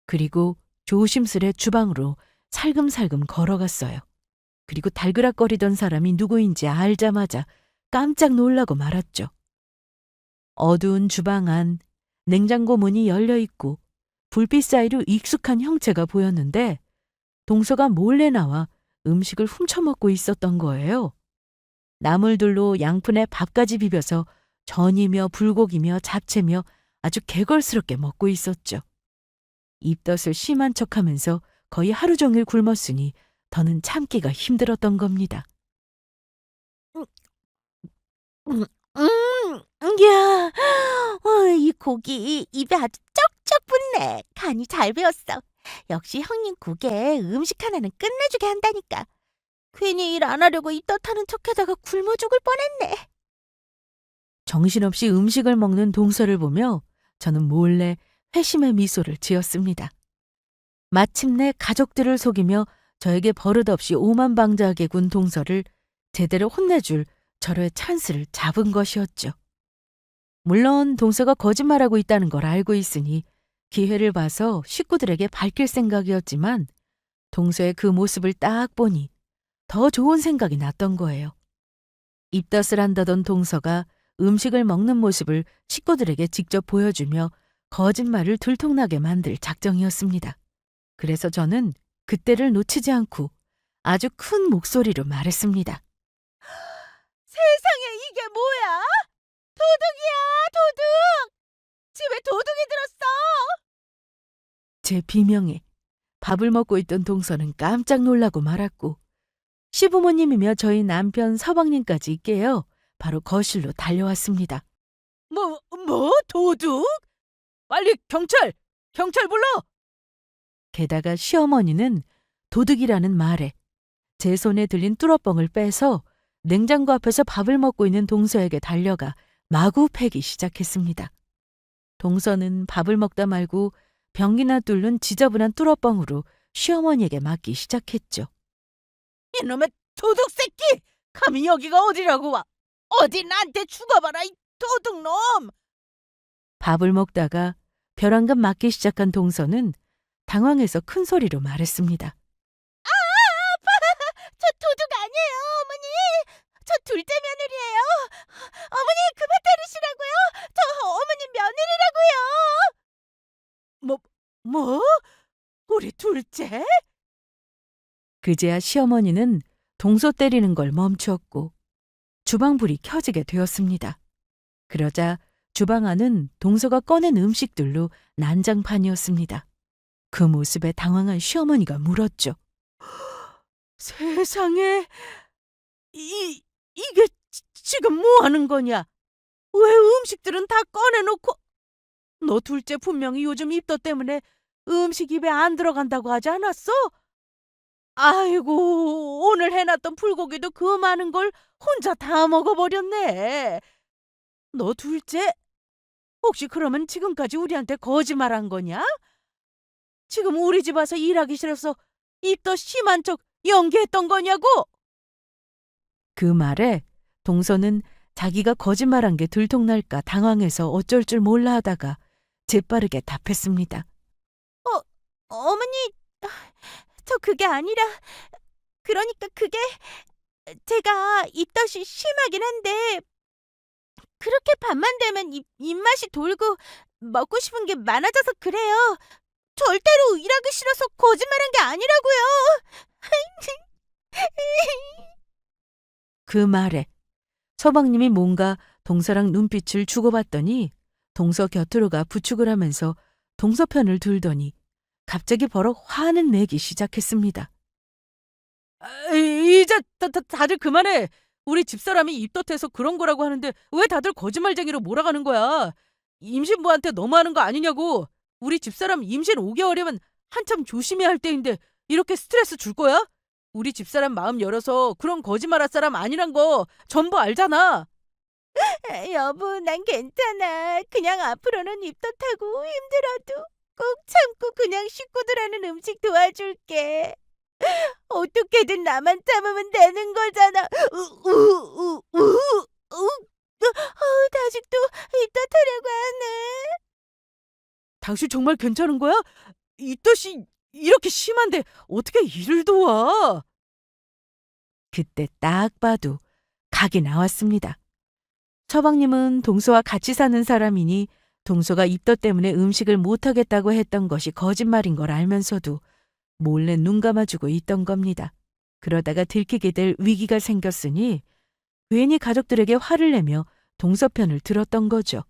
그리고 조심스레 주방으로 살금살금 걸어갔어요. 그리고 달그락거리던 사람이 누구인지 알자마자 깜짝 놀라고 말았죠. 어두운 주방 안 냉장고 문이 열려 있고 불빛 사이로 익숙한 형체가 보였는데 동서가 몰래 나와 음식을 훔쳐먹고 있었던 거예요. 나물들로 양푼에 밥까지 비벼서 전이며 불고기며 잡채며 아주 개걸스럽게 먹고 있었죠. 입덧을 심한 척하면서 거의 하루 종일 굶었으니 더는 참기가 힘들었던 겁니다. 야, 이 고기 입에 아주 쩍쩍 붙네. 간이 잘 배었어. 역시 형님 국에 음식 하나는 끝내주게 한다니까. 괜히 일 안 하려고 입덧하는 척하다가 굶어 죽을 뻔했네. 정신없이 음식을 먹는 동서를 보며 저는 몰래 회심의 미소를 지었습니다. 마침내 가족들을 속이며 저에게 버릇없이 오만방자하게 군 동서를 제대로 혼내줄 저의 찬스를 잡은 것이었죠. 물론 동서가 거짓말하고 있다는 걸 알고 있으니 기회를 봐서 식구들에게 밝힐 생각이었지만 동서의 그 모습을 딱 보니 더 좋은 생각이 났던 거예요. 입덧을 한다던 동서가 음식을 먹는 모습을 식구들에게 직접 보여주며 거짓말을 들통나게 만들 작정이었습니다. 그래서 저는 그때를 놓치지 않고 아주 큰 목소리로 말했습니다. 세상에 이게 뭐야? 도둑이야, 도둑! 집에 도둑이 들었어! 제 비명에 밥을 먹고 있던 동서는 깜짝 놀라고 말았고 시부모님이며 저희 남편 서방님까지 깨어 바로 거실로 달려왔습니다. 뭐, 도둑? 빨리 경찰 불러! 게다가 시어머니는 도둑이라는 말에 제 손에 들린 뚫어뻥을 빼서 냉장고 앞에서 밥을 먹고 있는 동서에게 달려가 마구 패기 시작했습니다. 동서는 밥을 먹다 말고 변기나 뚫는 지저분한 뚫어뻥으로 시어머니에게 맞기 시작했죠. 이놈의 도둑 새끼! 감히 여기가 어디라고 와! 어디 나한테 죽어봐라, 이 도둑놈! 밥을 먹다가 벼랑간 맞기 시작한 동서는 당황해서 큰 소리로 말했습니다. 저 도둑 아니에요, 어머니! 저 둘째 며느리예요! 어머니, 그만 때리시라고요! 저 어머니 며느리라고요! 뭐? 우리 둘째? 그제야 시어머니는 동서 때리는 걸 멈추었고 주방불이 켜지게 되었습니다. 그러자 주방 안은 동서가 꺼낸 음식들로 난장판이었습니다. 그 모습에 당황한 시어머니가 물었죠. 세상에, 이게 지금 뭐 하는 거냐? 왜 음식들은 다 꺼내놓고? 너 둘째 분명히 요즘 입덧 때문에 음식 입에 안 들어간다고 하지 않았어? 아이고, 오늘 해놨던 불고기도 그 많은 걸 혼자 다 먹어버렸네. 너 둘째, 혹시 그러면 지금까지 우리한테 거짓말한 거냐? 지금 우리 집 와서 일하기 싫어서 입덧 심한 척 연기했던 거냐고? 그 말에 동서는 자기가 거짓말한 게 들통날까 당황해서 어쩔 줄 몰라 하다가 재빠르게 답했습니다. 어머니, 저 그게 아니라, 그러니까 그게 제가 입덧이 심하긴 한데 그렇게 밥만 되면 입맛이 돌고 먹고 싶은 게 많아져서 그래요. 절대로 일하기 싫어서 거짓말한 게 아니라고요. 그 말에 서방님이 뭔가 동서랑 눈빛을 주고받더니 동서 곁으로 가 부축을 하면서 동서 편을 들더니 갑자기 버럭 화는 내기 시작했습니다. 이제 다들 그만해. 우리 집사람이 입덧해서 그런 거라고 하는데 왜 다들 거짓말쟁이로 몰아가는 거야? 임신부한테 너무하는 거 아니냐고. 우리 집사람 임신 5개월이면 한참 조심해야 할 때인데 이렇게 스트레스 줄 거야? 우리 집사람 마음 열어서 그런 거짓말할 사람 아니란 거 전부 알잖아. 여보, 난 괜찮아. 그냥 앞으로는 입덧하고 힘들어도 꼭 참고 그냥 식구들 하는 음식 도와줄게. 어떻게든 나만 참으면 되는 거잖아. 아직도 입덧하려고 하네. 당신 정말 괜찮은 거야? 이 뜻이 이렇게 심한데 어떻게 일을 도와? 그때 딱 봐도 각이 나왔습니다. 서방님은 동서와 같이 사는 사람이니 동서가 입덧 때문에 음식을 못하겠다고 했던 것이 거짓말인 걸 알면서도 몰래 눈 감아주고 있던 겁니다. 그러다가 들키게 될 위기가 생겼으니 괜히 가족들에게 화를 내며 동서 편을 들었던 거죠.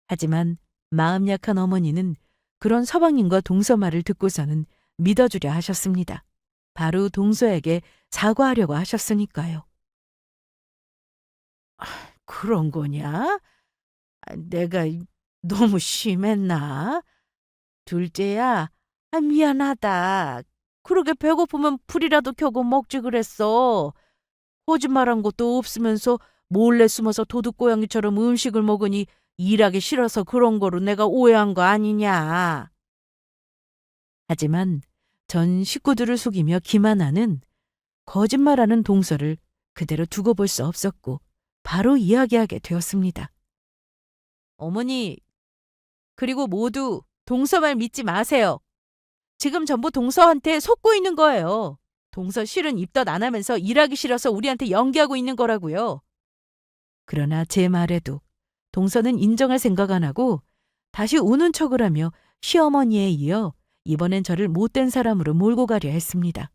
하지만 마음 약한 어머니는 그런 서방님과 동서 말을 듣고서는 믿어주려 하셨습니다. 바로 동서에게 사과하려고 하셨으니까요. 그런 거냐? 내가 너무 심했나? 둘째야, 미안하다. 그러게 배고프면 불이라도 켜고 먹지 그랬어. 거짓말한 것도 없으면서 몰래 숨어서 도둑고양이처럼 음식을 먹으니 일하기 싫어서 그런 거로 내가 오해한 거 아니냐. 하지만 전 식구들을 속이며 김하나는 거짓말하는 동서를 그대로 두고 볼 수 없었고 바로 이야기하게 되었습니다. 어머니, 그리고 모두 동서 말 믿지 마세요. 지금 전부 동서한테 속고 있는 거예요. 동서 실은 입덧 안 하면서 일하기 싫어서 우리한테 연기하고 있는 거라고요. 그러나 제 말에도 동서는 인정할 생각 안 하고 다시 우는 척을 하며 시어머니에 이어 이번엔 저를 못된 사람으로 몰고 가려 했습니다.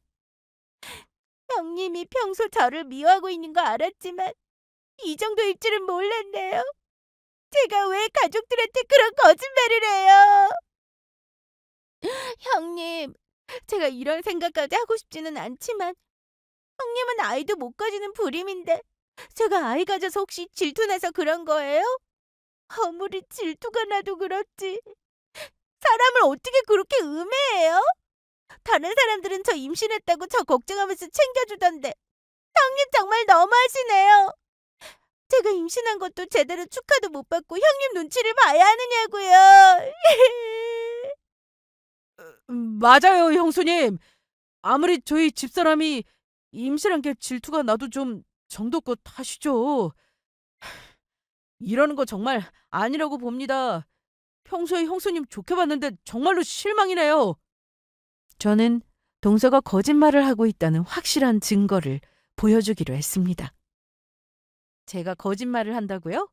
형님이 평소 저를 미워하고 있는 거 알았지만 이 정도일 줄은 몰랐네요. 제가 왜 가족들한테 그런 거짓말을 해요? 형님, 제가 이런 생각까지 하고 싶지는 않지만 형님은 아이도 못 가지는 불임인데 제가 아이 가져서 혹시 질투나서 그런 거예요? 아무리 질투가 나도 그렇지. 사람을 어떻게 그렇게 음해해요? 다른 사람들은 저 임신했다고 저 걱정하면서 챙겨주던데 형님 정말 너무하시네요. 제가 임신한 것도 제대로 축하도 못 받고 형님 눈치를 봐야 하느냐고요. 맞아요, 형수님. 아무리 저희 집사람이 임신한 게 질투가 나도 좀 정도껏 하시죠. 이러는 거 정말 아니라고 봅니다. 평소에 형수님 좋게 봤는데 정말로 실망이네요. 저는 동서가 거짓말을 하고 있다는 확실한 증거를 보여주기로 했습니다. 제가 거짓말을 한다고요?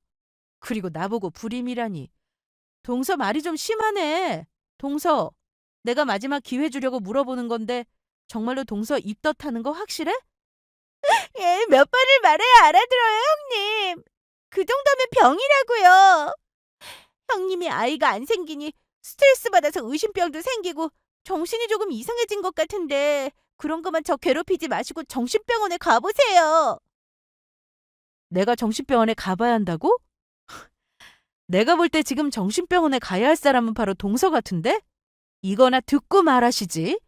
그리고 나보고 불임이라니. 동서 말이 좀 심하네. 동서, 내가 마지막 기회 주려고 물어보는 건데 정말로 동서 입덧하는 거 확실해? 예, 몇 번을 말해야 알아들어요, 형님. 그 정도면 병이라고요. 형님이 아이가 안 생기니 스트레스 받아서 의심병도 생기고 정신이 조금 이상해진 것 같은데 그런 것만 저 괴롭히지 마시고 정신병원에 가보세요. 내가 정신병원에 가봐야 한다고? 내가 볼 때 지금 정신병원에 가야 할 사람은 바로 동서 같은데? 이거나 듣고 말하시지.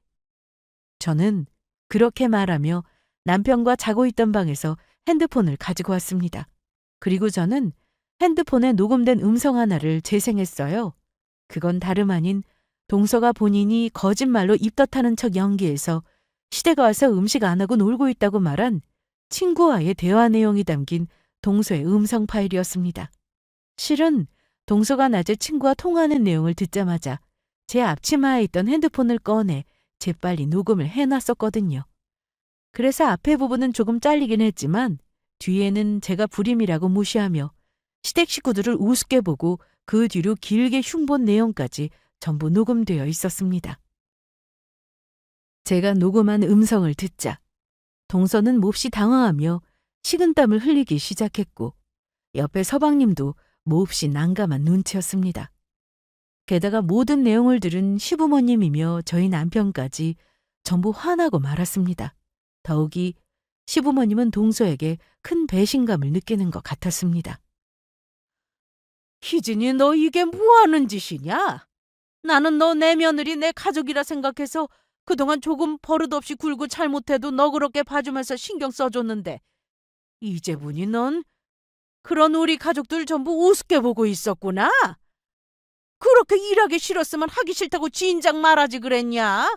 저는 그렇게 말하며 남편과 자고 있던 방에서 핸드폰을 가지고 왔습니다. 그리고 저는 핸드폰에 녹음된 음성 하나를 재생했어요. 그건 다름 아닌 동서가 본인이 거짓말로 입덧하는 척 연기해서 시댁에 와서 음식 안 하고 놀고 있다고 말한 친구와의 대화 내용이 담긴 동서의 음성 파일이었습니다. 실은 동서가 낮에 친구와 통화하는 내용을 듣자마자 제 앞치마에 있던 핸드폰을 꺼내 재빨리 녹음을 해놨었거든요. 그래서 앞에 부분은 조금 잘리긴 했지만 뒤에는 제가 불임이라고 무시하며 시댁 식구들을 우습게 보고 그 뒤로 길게 흉본 내용까지 전부 녹음되어 있었습니다. 제가 녹음한 음성을 듣자 동서는 몹시 당황하며 식은땀을 흘리기 시작했고 옆에 서방님도 몹시 난감한 눈치였습니다. 게다가 모든 내용을 들은 시부모님이며 저희 남편까지 전부 화나고 말았습니다. 더욱이 시부모님은 동서에게 큰 배신감을 느끼는 것 같았습니다. 희진이 너 이게 뭐하는 짓이냐? 나는 너 내 며느리 내 가족이라 생각해서 그동안 조금 버릇없이 굴고 잘못해도 너그럽게 봐주면서 신경 써줬는데 이제 보니 넌 그런 우리 가족들 전부 우습게 보고 있었구나. 그렇게 일하기 싫었으면 하기 싫다고 진작 말하지 그랬냐?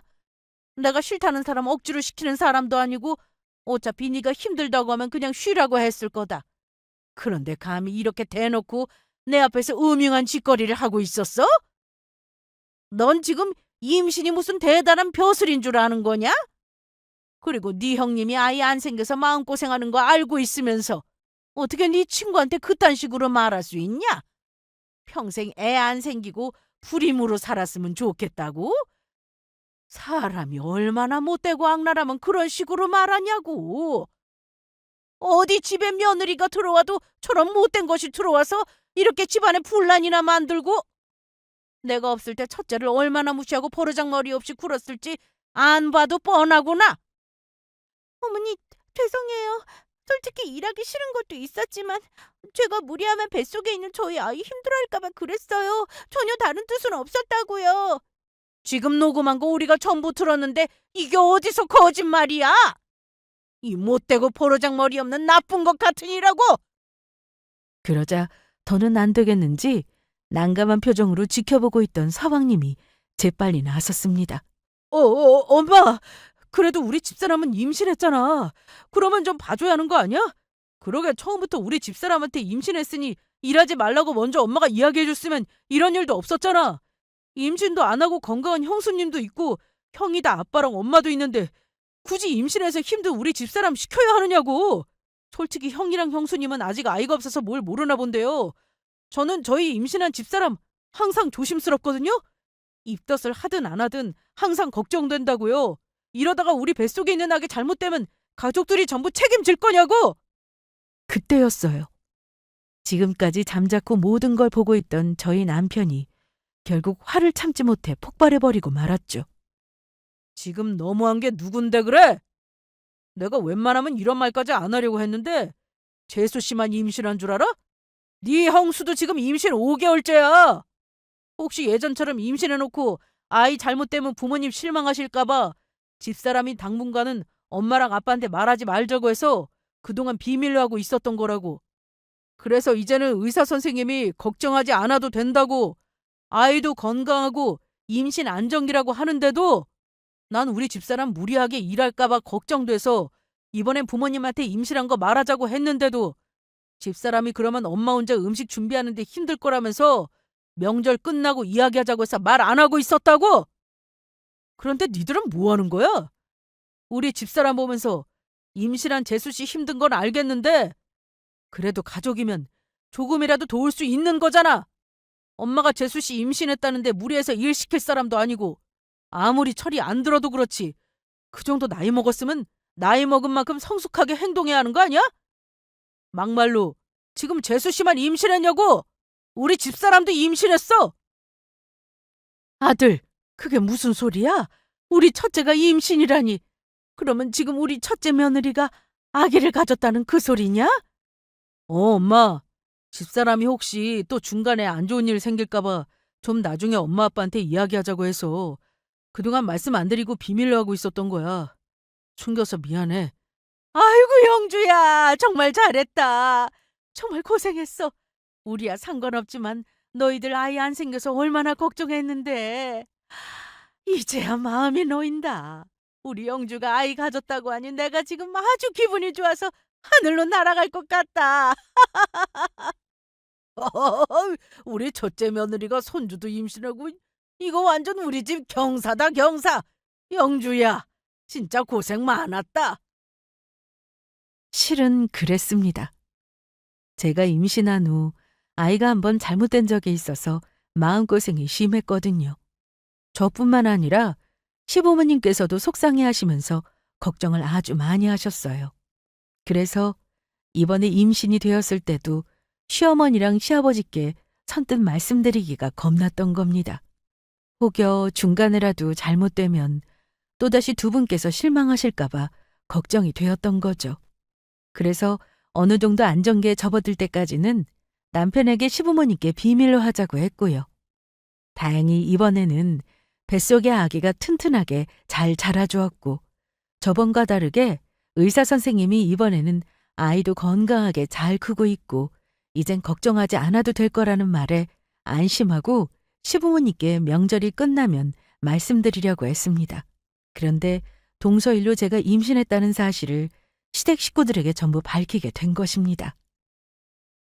내가 싫다는 사람 억지로 시키는 사람도 아니고 어차피 네가 힘들다고 하면 그냥 쉬라고 했을 거다. 그런데 감히 이렇게 대놓고 내 앞에서 음흉한 짓거리를 하고 있었어? 넌 지금 임신이 무슨 대단한 벼슬인 줄 아는 거냐? 그리고 네 형님이 아이 안 생겨서 마음고생하는 거 알고 있으면서 어떻게 네 친구한테 그딴 식으로 말할 수 있냐? 평생 애 안 생기고 불임으로 살았으면 좋겠다고? 사람이 얼마나 못되고 악랄하면 그런 식으로 말하냐고. 어디 집에 며느리가 들어와도 저런 못된 것이 들어와서 이렇게 집안에 분란이나 만들고, 내가 없을 때 첫째를 얼마나 무시하고 버르장머리 없이 굴었을지 안 봐도 뻔하구나. 어머니, 죄송해요. 솔직히 일하기 싫은 것도 있었지만 제가 무리하면 뱃속에 있는 저희 아이 힘들어할까 봐 그랬어요. 전혀 다른 뜻은 없었다고요. 지금 녹음한 거 우리가 전부 들었는데 이게 어디서 거짓말이야? 이 못되고 버르장머리 없는 나쁜 것 같으니라고. 그러자 더는 안 되겠는지 난감한 표정으로 지켜보고 있던 서방님이 재빨리 나섰습니다. 엄마, 그래도 우리 집사람은 임신했잖아. 그러면 좀 봐줘야 하는 거 아니야? 그러게 처음부터 우리 집사람한테 임신했으니 일하지 말라고 먼저 엄마가 이야기해줬으면 이런 일도 없었잖아. 임신도 안 하고 건강한 형수님도 있고 형이다 아빠랑 엄마도 있는데 굳이 임신해서 힘든 우리 집사람 시켜야 하느냐고. 솔직히 형이랑 형수님은 아직 아이가 없어서 뭘 모르나 본데요. 저는 저희 임신한 집사람 항상 조심스럽거든요. 입덧을 하든 안 하든 항상 걱정된다고요. 이러다가 우리 뱃속에 있는 아기 잘못되면 가족들이 전부 책임질 거냐고. 그때였어요. 지금까지 잠자코 모든 걸 보고 있던 저희 남편이 결국 화를 참지 못해 폭발해버리고 말았죠. 지금 너무한 게 누군데 그래? 내가 웬만하면 이런 말까지 안 하려고 했는데 재수 씨만 임신한 줄 알아? 네 형수도 지금 임신 5개월째야. 혹시 예전처럼 임신해놓고 아이 잘못되면 부모님 실망하실까 봐 집사람인 당분간은 엄마랑 아빠한테 말하지 말자고 해서 그동안 비밀로 하고 있었던 거라고. 그래서 이제는 의사 선생님이 걱정하지 않아도 된다고, 아이도 건강하고 임신 안정기라고 하는데도 난 우리 집사람 무리하게 일할까 봐 걱정돼서 이번엔 부모님한테 임신한 거 말하자고 했는데도 집사람이 그러면 엄마 혼자 음식 준비하는데 힘들 거라면서 명절 끝나고 이야기하자고 해서 말 안 하고 있었다고? 그런데 니들은 뭐 하는 거야? 우리 집사람 보면서 임신한 재수씨 힘든 건 알겠는데 그래도 가족이면 조금이라도 도울 수 있는 거잖아. 엄마가 재수씨 임신했다는데 무리해서 일 시킬 사람도 아니고 아무리 철이 안 들어도 그렇지. 그 정도 나이 먹었으면 나이 먹은 만큼 성숙하게 행동해야 하는 거 아니야? 막말로 지금 재수씨만 임신했냐고? 우리 집사람도 임신했어. 아들, 그게 무슨 소리야? 우리 첫째가 임신이라니. 그러면 지금 우리 첫째 며느리가 아기를 가졌다는 그 소리냐? 엄마. 집사람이 혹시 또 중간에 안 좋은 일 생길까 봐 좀 나중에 엄마 아빠한테 이야기하자고 해서 그동안 말씀 안 드리고 비밀로 하고 있었던 거야. 숨겨서 미안해. 아이고 영주야, 정말 잘했다. 정말 고생했어. 우리야 상관없지만 너희들 아이 안 생겨서 얼마나 걱정했는데. 이제야 마음이 놓인다. 우리 영주가 아이 가졌다고 하니 내가 지금 아주 기분이 좋아서 하늘로 날아갈 것 같다. 우리 첫째 며느리가 손주도 임신하고 이거 완전 우리 집 경사다 경사. 영주야, 진짜 고생 많았다. 실은 그랬습니다. 제가 임신한 후 아이가 한번 잘못된 적이 있어서 마음고생이 심했거든요. 저뿐만 아니라 시부모님께서도 속상해 하시면서 걱정을 아주 많이 하셨어요. 그래서 이번에 임신이 되었을 때도 시어머니랑 시아버지께 선뜻 말씀드리기가 겁났던 겁니다. 혹여 중간에라도 잘못되면 또다시 두 분께서 실망하실까봐 걱정이 되었던 거죠. 그래서 어느 정도 안정기에 접어들 때까지는 남편에게 시부모님께 비밀로 하자고 했고요. 다행히 이번에는 뱃속의 아기가 튼튼하게 잘 자라주었고 저번과 다르게 의사 선생님이 이번에는 아이도 건강하게 잘 크고 있고 이젠 걱정하지 않아도 될 거라는 말에 안심하고 시부모님께 명절이 끝나면 말씀드리려고 했습니다. 그런데 동서일로 제가 임신했다는 사실을 시댁 식구들에게 전부 밝히게 된 것입니다.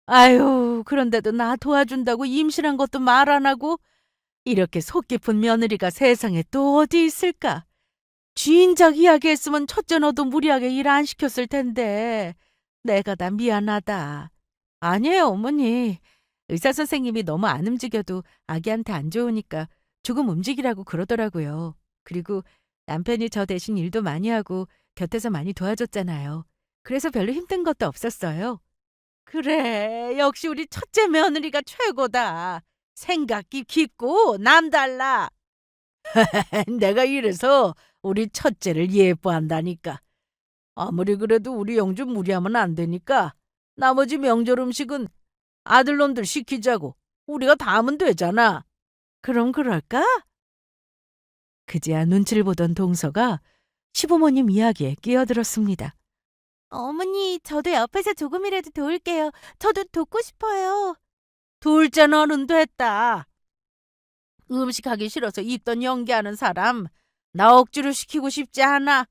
아유, 그런데도 나 도와준다고 임신한 것도 말 안 하고 이렇게 속 깊은 며느리가 세상에 또 어디 있을까? 주인작 이야기했으면 첫째 너도 무리하게 일 안 시켰을 텐데. 내가 다 미안하다. 아니에요, 어머니. 의사 선생님이 너무 안 움직여도 아기한테 안 좋으니까 조금 움직이라고 그러더라고요. 그리고 남편이 저 대신 일도 많이 하고 곁에서 많이 도와줬잖아요. 그래서 별로 힘든 것도 없었어요. 그래, 역시 우리 첫째 며느리가 최고다. 생각이 깊고 남달라. 내가 이래서 우리 첫째를 예뻐한다니까. 아무리 그래도 우리 영주 무리하면 안 되니까 나머지 명절 음식은 아들놈들 시키자고. 우리가 다 하면 되잖아. 그럼 그럴까? 그제야 눈치를 보던 동서가 시부모님 이야기에 끼어들었습니다. 어머니, 저도 옆에서 조금이라도 도울게요. 저도 돕고 싶어요. 둘째 너는 됐다. 음식하기 싫어서 있던 연기하는 사람 나 억지로 시키고 싶지 않아.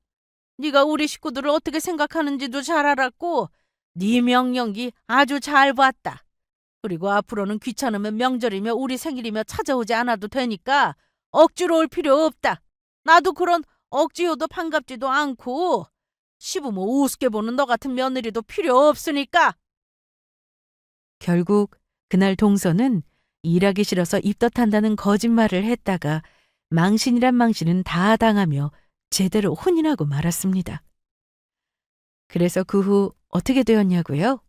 네가 우리 식구들을 어떻게 생각하는지도 잘 알았고 네 명령기 아주 잘 봤다. 그리고 앞으로는 귀찮으면 명절이며 우리 생일이며 찾아오지 않아도 되니까 억지로 올 필요 없다. 나도 그런 억지요도 반갑지도 않고 시부모 우습게 보는 너 같은 며느리도 필요 없으니까. 결국 그날 동서는 일하기 싫어서 입덧한다는 거짓말을 했다가 망신이란 망신은 다 당하며 제대로 혼인하고 말았습니다. 그래서 그 후 어떻게 되었냐고요?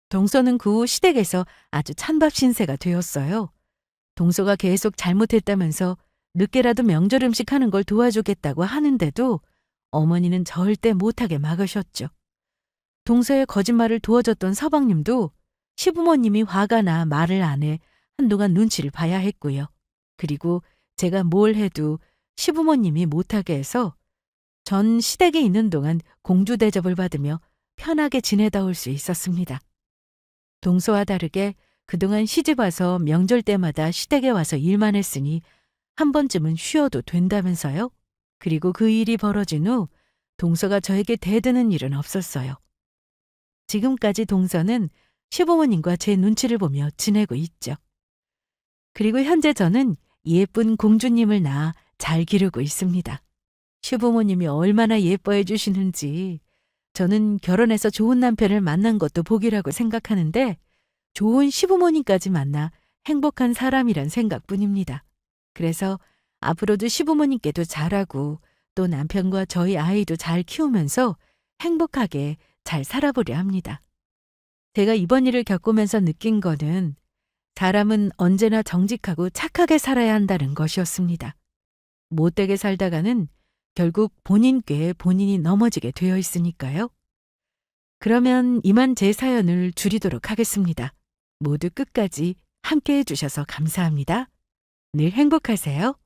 동서는 그 후 시댁에서 아주 찬밥 신세가 되었어요. 동서가 계속 잘못했다면서 늦게라도 명절 음식 하는 걸 도와주겠다고 하는데도 어머니는 절대 못하게 막으셨죠. 동서의 거짓말을 도와줬던 서방님도 시부모님이 화가 나 말을 안 해 한동안 눈치를 봐야 했고요. 그리고 제가 뭘 해도 시부모님이 못하게 해서 전 시댁에 있는 동안 공주 대접을 받으며 편하게 지내다 올 수 있었습니다. 동서와 다르게 그동안 시집 와서 명절 때마다 시댁에 와서 일만 했으니 한 번쯤은 쉬어도 된다면서요? 그리고 그 일이 벌어진 후 동서가 저에게 대드는 일은 없었어요. 지금까지 동서는 시부모님과 제 눈치를 보며 지내고 있죠. 그리고 현재 저는 예쁜 공주님을 낳아 잘 기르고 있습니다. 시부모님이 얼마나 예뻐해 주시는지 저는 결혼해서 좋은 남편을 만난 것도 복이라고 생각하는데 좋은 시부모님까지 만나 행복한 사람이란 생각뿐입니다. 그래서 앞으로도 시부모님께도 잘하고 또 남편과 저희 아이도 잘 키우면서 행복하게 잘 살아보려 합니다. 제가 이번 일을 겪으면서 느낀 거는 사람은 언제나 정직하고 착하게 살아야 한다는 것이었습니다. 못되게 살다가는 결국 본인 꾀에 본인이 넘어지게 되어 있으니까요. 그러면 이만 제 사연을 줄이도록 하겠습니다. 모두 끝까지 함께 해주셔서 감사합니다. 늘 행복하세요.